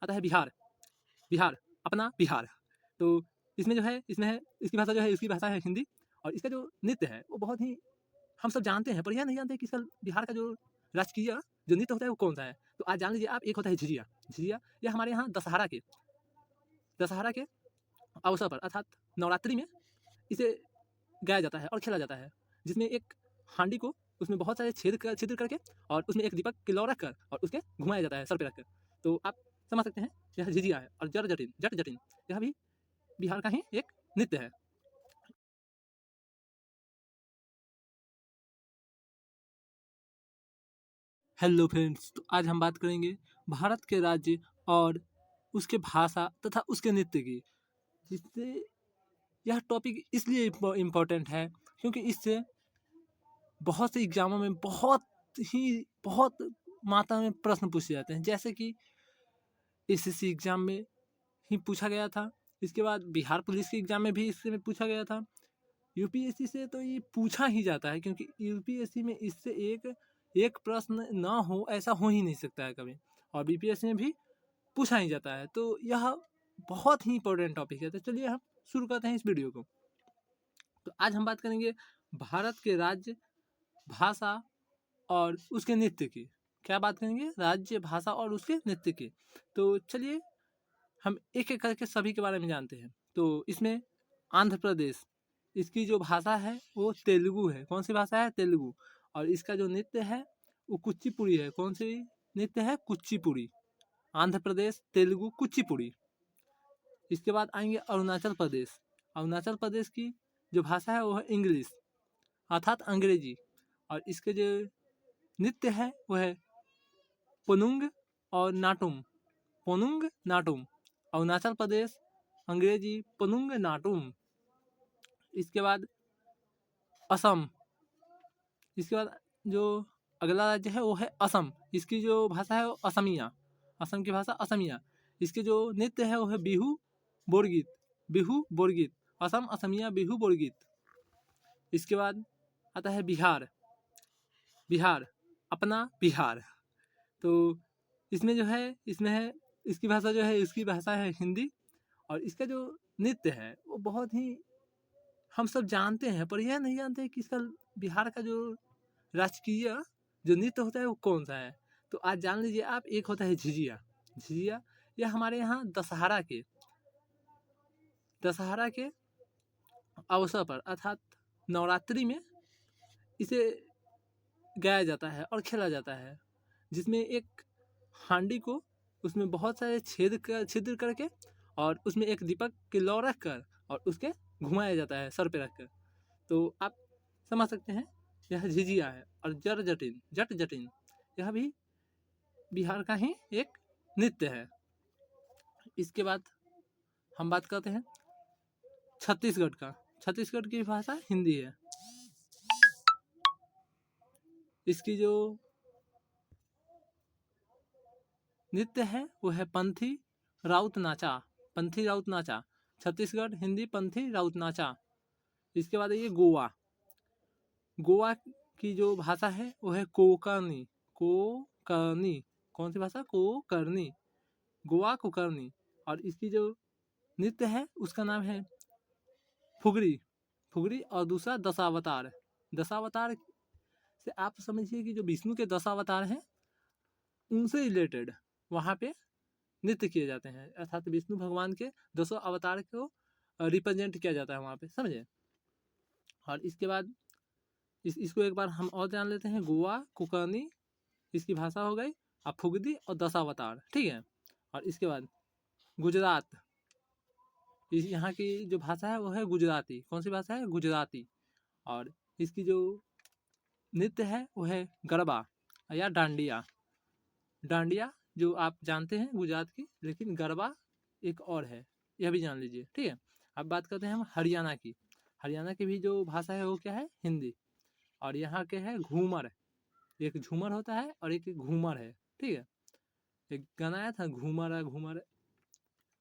आता है बिहार। बिहार अपना बिहार। तो इसमें जो है इसमें है इसकी भाषा जो है इसकी भाषा है हिंदी। और इसका जो नृत्य है वो बहुत ही हम सब जानते हैं, पर यह नहीं जानते कि इसका बिहार का जो राजकीय जो नृत्य होता है वो कौन सा है। तो आज जान लीजिए आप। एक होता है झिझिया। झिझिया यह हमारे यहाँ दशहरा के अवसर पर अर्थात नवरात्रि में इसे गाया जाता है और खेला जाता है, जिसमें एक हांडी को उसमें बहुत सारे छिद्र करके और उसमें एक दीपक की लौ रख कर और उसके घुमाया जाता है सर पे रखकर। तो आप समझ सकते हैं यह झिझिया है। और जट जटिन यह भी बिहार का ही एक नृत्य है। हेलो फ्रेंड्स, तो आज हम बात करेंगे भारत के राज्य और उसके भाषा तथा उसके नृत्य की। जिससे यह टॉपिक इसलिए इम्पोर्टेंट है क्योंकि इससे बहुत से एग्जामों में बहुत मात्रा में प्रश्न पूछे जाते हैं। जैसे कि एसएससी एग्जाम में ही पूछा गया था। इसके बाद बिहार पुलिस के एग्जाम में भी इससे में पूछा गया था। यूपीएससी से तो ये पूछा ही जाता है, क्योंकि यूपीएससी में इससे एक प्रश्न ना हो ऐसा हो ही नहीं सकता है कभी। और बीपीएससी में भी पूछा ही जाता है। तो यह बहुत ही इंपॉर्टेंट टॉपिक है। तो चलिए हम शुरू करते हैं इस वीडियो को। तो आज हम बात करेंगे भारत के राज्य, भाषा और उसके नृत्य की। क्या बात करेंगे? राज्य, भाषा और उसके नृत्य की। तो चलिए हम एक एक करके सभी के बारे में जानते हैं। तो इसमें आंध्र प्रदेश, इसकी जो भाषा है वो तेलुगु है। कौन सी भाषा है? तेलुगु। और इसका जो नृत्य है वो कुचिपुड़ी है। कौन सी नृत्य है? कुचिपुड़ी। आंध्र प्रदेश, तेलुगु, कुचिपुड़ी। इसके बाद आएंगे अरुणाचल प्रदेश। अरुणाचल प्रदेश की जो भाषा है वो है इंग्लिश अर्थात अंग्रेजी। और इसके जो नृत्य है वो है पोनुंग और नाटुम। पोनुंग नाटुम, अरुणाचल प्रदेश, अंग्रेजी पोनुंग नाटुम। इसके बाद असम। इसके बाद जो अगला राज्य है वो है असम। इसकी जो भाषा है वो असमिया। असम की भाषा असमिया। इसके जो नृत्य है वो है बिहू बोरगीत। बिहू बोरगीत, असम असमिया बिहू बोरगीत। इसके बाद आता है बिहार। बिहार अपना बिहार। तो इसमें जो है इसकी भाषा जो है इसकी भाषा है हिंदी। और इसका जो नृत्य है वो बहुत ही हम सब जानते हैं, पर यह नहीं जानते कि इसका बिहार का जो राजकीय जो नृत्य होता है वो कौन सा है। तो आज जान लीजिए आप। एक होता है झिझिया। झिझिया यह हमारे यहाँ दशहरा के अवसर पर अर्थात नवरात्रि में इसे गाया जाता है और खेला जाता है, जिसमें एक हांडी को उसमें बहुत सारे छिद्र करके और उसमें एक दीपक की लौ रख कर और उसके घुमाया जाता है सर पे रखकर। तो आप समझ सकते हैं यह झिझिया है। और जट जटिन यह भी बिहार का ही एक नृत्य है। इसके बाद हम बात करते हैं छत्तीसगढ़ का। छत्तीसगढ़ की भाषा हिंदी है। इसकी जो नृत्य है वो है पंथी राउत नाचा। पंथी राउत नाचा, छत्तीसगढ़ हिंदी पंथी राउत नाचा। इसके बाद ये गोवा। गोवा की जो भाषा है वो है कोंकणी। कोंकणी, कौन सी भाषा? कोंकणी, गोवा कोंकणी। और इसकी जो नृत्य है उसका नाम है फुगड़ी। फुगड़ी और दूसरा दशावतार। दशावतार से आप समझिए कि जो विष्णु के दशावतार हैं उनसे रिलेटेड वहाँ पे नृत्य किए जाते हैं। अर्थात विष्णु भगवान के 200 अवतार को रिप्रेजेंट किया जाता है वहाँ पे, समझे। और इसके बाद इसको एक बार हम और जान लेते हैं। गोवा कोंकणी इसकी भाषा हो गई, और फुगदी और दशावतार, ठीक है। और इसके बाद गुजरात। इस यहाँ की जो भाषा है वो है गुजराती। कौन सी भाषा है? गुजराती। और इसकी जो नृत्य है वो है गरबा या डांडिया। डांडिया जो आप जानते हैं गुजरात की, लेकिन गरबा एक और है, यह भी जान लीजिए, ठीक है। अब बात करते हैं हम हरियाणा की। हरियाणा की भी जो भाषा है वो क्या है? हिंदी। और यहाँ के है घूमर। एक झूमर होता है और एक घूमर है, ठीक है। एक गाना आया था घूमर है घूमर,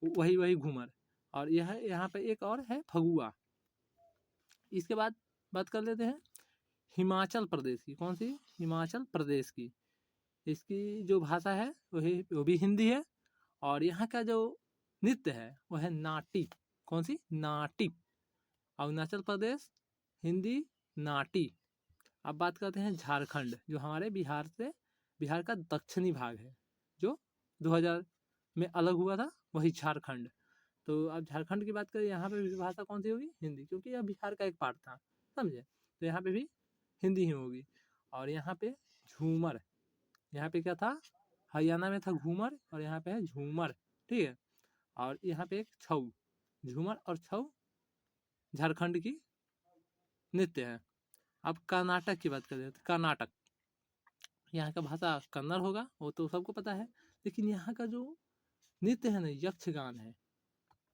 वही घूमर। और यह यहाँ पे एक और है फगुआ। इसके बाद बात कर लेते हैं हिमाचल प्रदेश की। कौन सी? हिमाचल प्रदेश की। इसकी जो भाषा है वो भी हिंदी है। और यहाँ का जो नृत्य है वो है नाटी। कौन सी? नाटी। अरुणाचल प्रदेश हिंदी नाटी। अब बात करते हैं झारखंड, जो हमारे बिहार का दक्षिणी भाग है, जो 2000 में अलग हुआ था, वही झारखंड। तो अब झारखंड की बात करें, यहाँ पे भी भाषा कौन सी होगी? हिंदी, क्योंकि यह बिहार का एक पार्ट था, समझे? तो यहाँ पे भी हिंदी ही होगी। और यहाँ पे झूमर, यहाँ पे क्या था? हरियाणा में था घूमर, और यहाँ पे है झूमर, ठीक है। और यहाँ पे एक छऊ, झूमर और छऊ झारखंड की नृत्य है। अब कर्नाटक की बात करें तो कर्नाटक, यहाँ का भाषा कन्नड़ होगा, वो तो सबको पता है। लेकिन यहाँ का जो नृत्य है ना, यक्षगान है।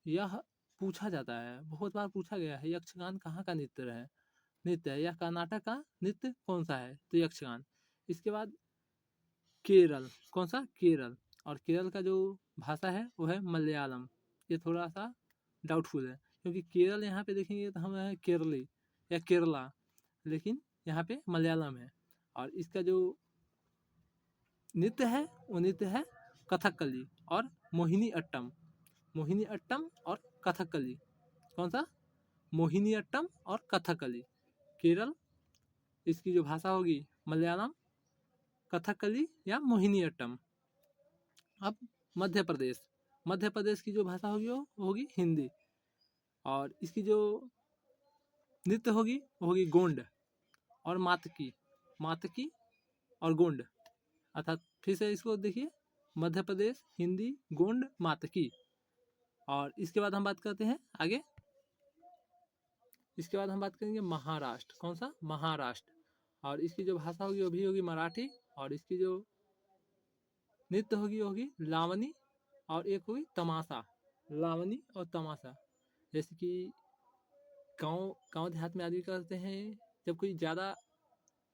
यह पूछा जाता है, बहुत बार पूछा गया है, यक्षगान कहाँ का नृत्य है, यह कर्नाटक का नृत्य कौन सा है? तो यक्षगान। इसके बाद केरल, कौन सा? केरल। और केरल का जो भाषा है वो है मलयालम। ये थोड़ा सा डाउटफुल है, क्योंकि केरल यहाँ पे देखेंगे तो हम है केरली या केरला, लेकिन यहाँ पे मलयालम है। और इसका जो नृत्य है वो नृत्य है कथकली और मोहिनी अट्टम। मोहिनी अट्टम और कथकली। कौन सा? मोहिनी अट्टम और कथकली। केरल, इसकी जो भाषा होगी मलयालम, कथकली या मोहिनी अट्टम। अब मध्य प्रदेश, मध्य प्रदेश की जो भाषा होगी वो होगी हिंदी। और इसकी जो नृत्य होगी वो होगी गोंड और मातकी। मातकी और गोंड, अर्थात फिर से इसको देखिए, मध्य प्रदेश हिंदी, गोंड, मातकी। और इसके बाद हम बात करते हैं आगे, इसके बाद हम बात करेंगे महाराष्ट्र। कौन सा? महाराष्ट्र। और इसकी जो भाषा होगी वो भी होगी मराठी। और इसकी जो नृत्य होगी वो होगी लावनी, और एक होगी तमाशा। लावनी और तमाशा। जैसे कि गांव गांव देहात में आदमी करते हैं, जब कोई ज़्यादा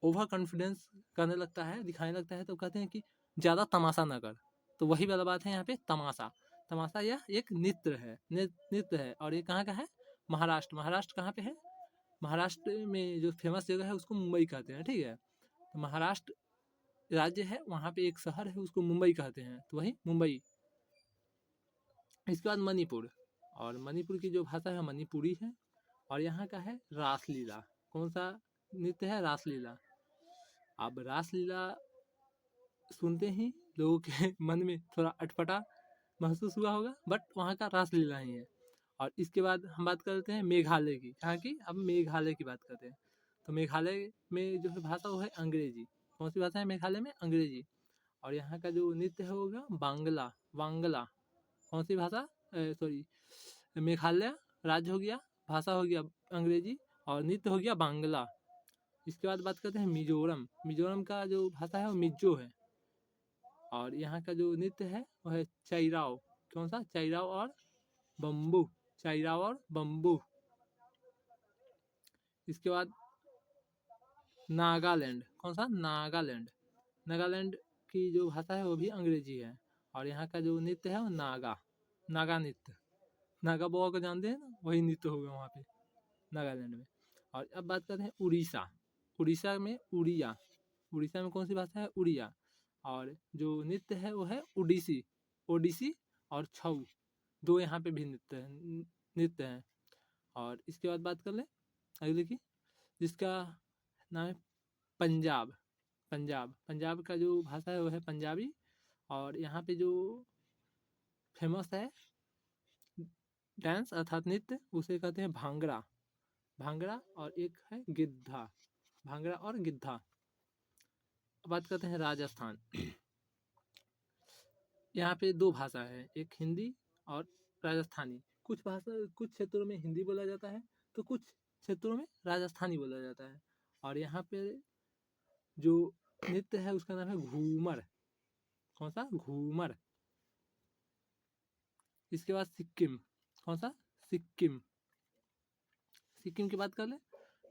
ओवर कॉन्फिडेंस करने लगता है, दिखाने लगता है, तो कहते हैं कि ज़्यादा तमाशा ना कर। तो वही वाला बात है यहाँ पे, तमाशा। तमाशा यह एक नृत्य है, नृत्य है। और ये कहाँ का है? महाराष्ट्र। महाराष्ट्र कहाँ पे है? महाराष्ट्र में जो फेमस जगह है उसको मुंबई कहते हैं, ठीक है। तो महाराष्ट्र राज्य है, वहाँ पे एक शहर है उसको मुंबई कहते हैं, तो वही मुंबई। इसके बाद मणिपुर। और मणिपुर की जो भाषा है मणिपुरी है। और यहाँ का है रासलीला। कौन सा नृत्य है? रासलीला। अब रासलीला सुनते ही लोगों के मन में थोड़ा अटपटा महसूस हुआ होगा, बट वहाँ का रासलीला ही है। और इसके बाद हम बात करते हैं मेघालय की। कहाँ की? अब मेघालय की बात करते हैं। तो मेघालय में जो है भाषा वो है अंग्रेजी। कौन सी भाषा है मेघालय में? अंग्रेजी। और यहाँ का जो नृत्य है होगा बांग्ला। वांगला। कौन सी भाषा? सॉरी, मेघालय राज्य हो गया, भाषा हो गया अंग्रेजी, और नृत्य हो गया बांग्ला। इसके बाद बात करते हैं मिजोरम। मिजोरम का जो भाषा है वो मिजो है। और यहाँ का जो नृत्य है वो है चैराव। कौन सा? चैराव और बम्बू। चैराव और बम्बू। इसके बाद नागालैंड। कौन सा? नागालैंड। नागालैंड की जो भाषा है वो भी अंग्रेजी है। और यहाँ का जो नृत्य है वो नागा नृत्य। नागा बोआ को जानते हैं ना, वही नृत्य होगा वहाँ पे नागालैंड में। और अब बात करते हैं उड़ीसा। उड़ीसा में उड़िया। उड़ीसा में कौन सी भाषा है? उड़िया। और जो नृत्य है वो है ओडिसी। ओडिसी और छऊ, दो यहाँ पे भी नृत्य हैं। और इसके बाद बात कर लें अगले की, जिसका नाम है पंजाब। पंजाब का जो भाषा है वो है पंजाबी। और यहाँ पे जो फेमस है डांस अर्थात नृत्य, उसे कहते हैं भांगड़ा। भांगड़ा और एक है गिद्धा। भांगड़ा और गिद्धा। बात करते हैं राजस्थान। यहाँ पे दो भाषा है, एक हिंदी और राजस्थानी। कुछ क्षेत्रों में हिंदी बोला जाता है, तो कुछ क्षेत्रों में राजस्थानी बोला जाता है। और यहाँ पे जो नृत्य है उसका नाम है घूमर। कौन सा? घूमर। इसके बाद सिक्किम। कौन सा? सिक्किम। सिक्किम की बात कर ले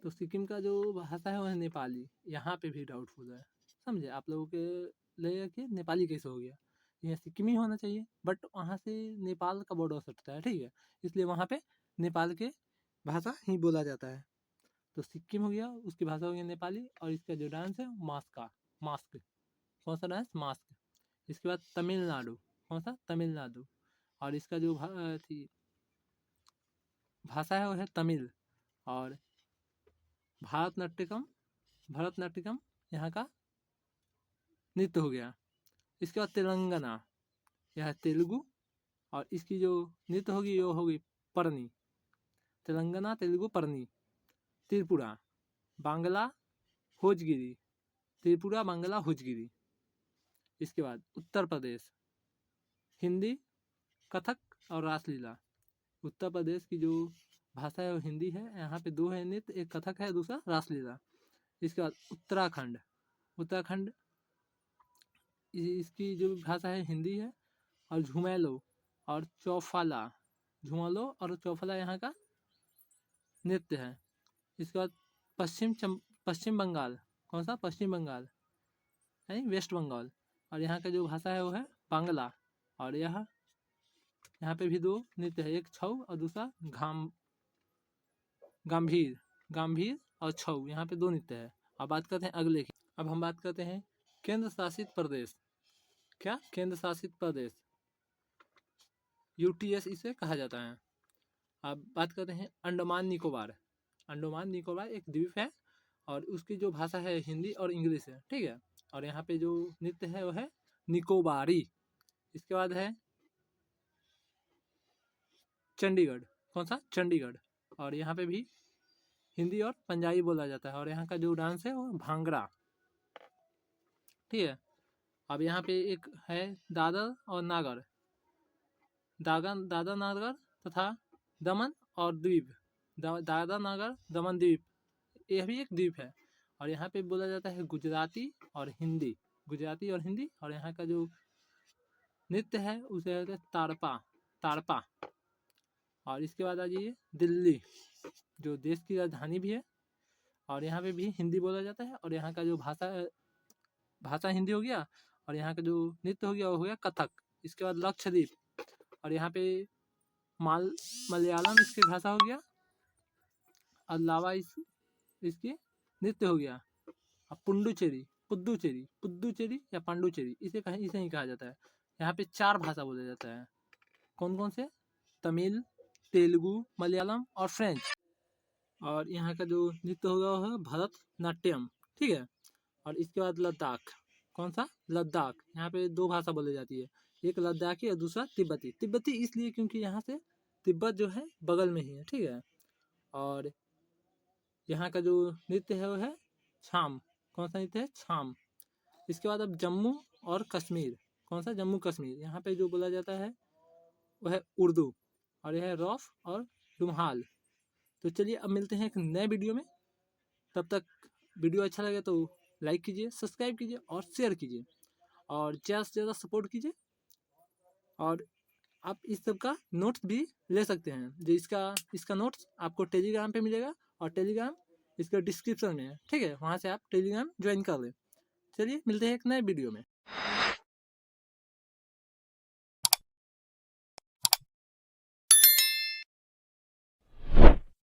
तो सिक्किम का जो भाषा है वह है नेपाली। यहाँ पे भी डाउटफुल है, समझे? आप लोगों के लगेगा कि नेपाली कैसे हो गया, यह सिक्किम ही होना चाहिए, बट वहाँ से नेपाल का बॉर्डर सटता है, ठीक है, इसलिए वहाँ पे नेपाल के भाषा ही बोला जाता है। तो सिक्किम हो गया, उसकी भाषा हो गई नेपाली। और इसका जो डांस है मास्क। कौन सा डांस? मास्क। इसके बाद तमिलनाडु। कौन सा? तमिलनाडु। और इसका जो भाषा है वो है तमिल। और भरतनाट्यम यहाँ का नृत्य हो गया। इसके बाद तेलंगाना, यह है तेलुगु। और इसकी जो नृत्य होगी वो होगी परनी। तेलंगाना तेलुगु परनी। त्रिपुरा बांग्ला होजगिरी, त्रिपुरा बांग्ला होजगिरी। इसके बाद उत्तर प्रदेश हिंदी, कथक और रासलीला। उत्तर प्रदेश की जो भाषा है वो हिंदी है। यहाँ पे दो है नृत्य, एक कथक है, दूसरा रासलीला। इसके बाद उत्तराखंड इसकी जो भाषा है हिंदी है। और झुमैलो और चौफाला यहाँ का नृत्य है। इसके बाद पश्चिम बंगाल, कौन सा? पश्चिम बंगाल यानी वेस्ट बंगाल। और यहाँ का जो भाषा है वो है बांग्ला। और यहाँ पे भी दो नृत्य है, एक छऊ और दूसरा गंभीर और छऊ। यहाँ पे दो नृत्य है। अब बात करते हैं अगले की। अब हम बात करते हैं केंद्र शासित प्रदेश। क्या? केंद्र शासित प्रदेश, UTS इसे कहा जाता है। अब बात करते हैं अंडमान निकोबार। अंडमान निकोबार एक द्वीप है और उसकी जो भाषा है हिंदी और इंग्लिश है, ठीक है। और यहाँ पे जो नृत्य है वो है निकोबारी। इसके बाद है चंडीगढ़, कौन सा? चंडीगढ़। और यहाँ पे भी हिंदी और पंजाबी बोला जाता है। और यहाँ का जो डांस है वो भांगड़ा, ठीक है। अब यहाँ पे एक है दादर नागर तथा दमन और द्वीप। दादर नागर दमन द्वीप, यह भी एक द्वीप है। और यहाँ पे बोला जाता है गुजराती और हिंदी। और यहाँ का जो नृत्य है उसे कहते हैं ताड़पा। और इसके बाद आ जाइए दिल्ली, जो देश की राजधानी भी है। और यहाँ पे भी हिंदी बोला जाता है। और यहाँ का जो भाषा हिंदी हो गया। और यहाँ का जो नृत्य हो गया वो हो गया कथक। इसके बाद लक्षद्वीप, और यहाँ पे मलयालम इसकी भाषा हो गया। और लावा इसकी नृत्य हो गया। अब पुद्दुचेरी या पांडुचेरी इसे ही कहा जाता है। यहाँ पे 4 भाषा बोला जाता है। कौन कौन से? तमिल, तेलुगु, मलयालम और फ्रेंच। और यहाँ का जो नृत्य होगा वो है भरतनाट्यम, ठीक है। और इसके बाद लद्दाख, कौन सा? लद्दाख। यहाँ पे 2 भाषा बोली जाती है, एक लद्दाखी और दूसरा तिब्बती इसलिए क्योंकि यहाँ से तिब्बत जो है बगल में ही है, ठीक है। और यहाँ का जो नृत्य है वो है छाम। कौन सा नृत्य है? छाम। इसके बाद अब जम्मू और कश्मीर, कौन सा? जम्मू कश्मीर। यहाँ पे जो बोला जाता है वह है उर्दू। और यह है रौफ और रुमाल। तो चलिए अब मिलते हैं एक नए वीडियो में। तब तक वीडियो अच्छा लगे तो लाइक कीजिए, सब्सक्राइब कीजिए और शेयर कीजिए। और ज़्यादा से ज़्यादा सपोर्ट कीजिए। और आप इस सब का नोट्स भी ले सकते हैं। जो इसका नोट्स आपको टेलीग्राम पे मिलेगा। और टेलीग्राम इसका डिस्क्रिप्शन में है, ठीक है। वहाँ से आप टेलीग्राम ज्वाइन कर लें। चलिए मिलते हैं एक नए वीडियो में।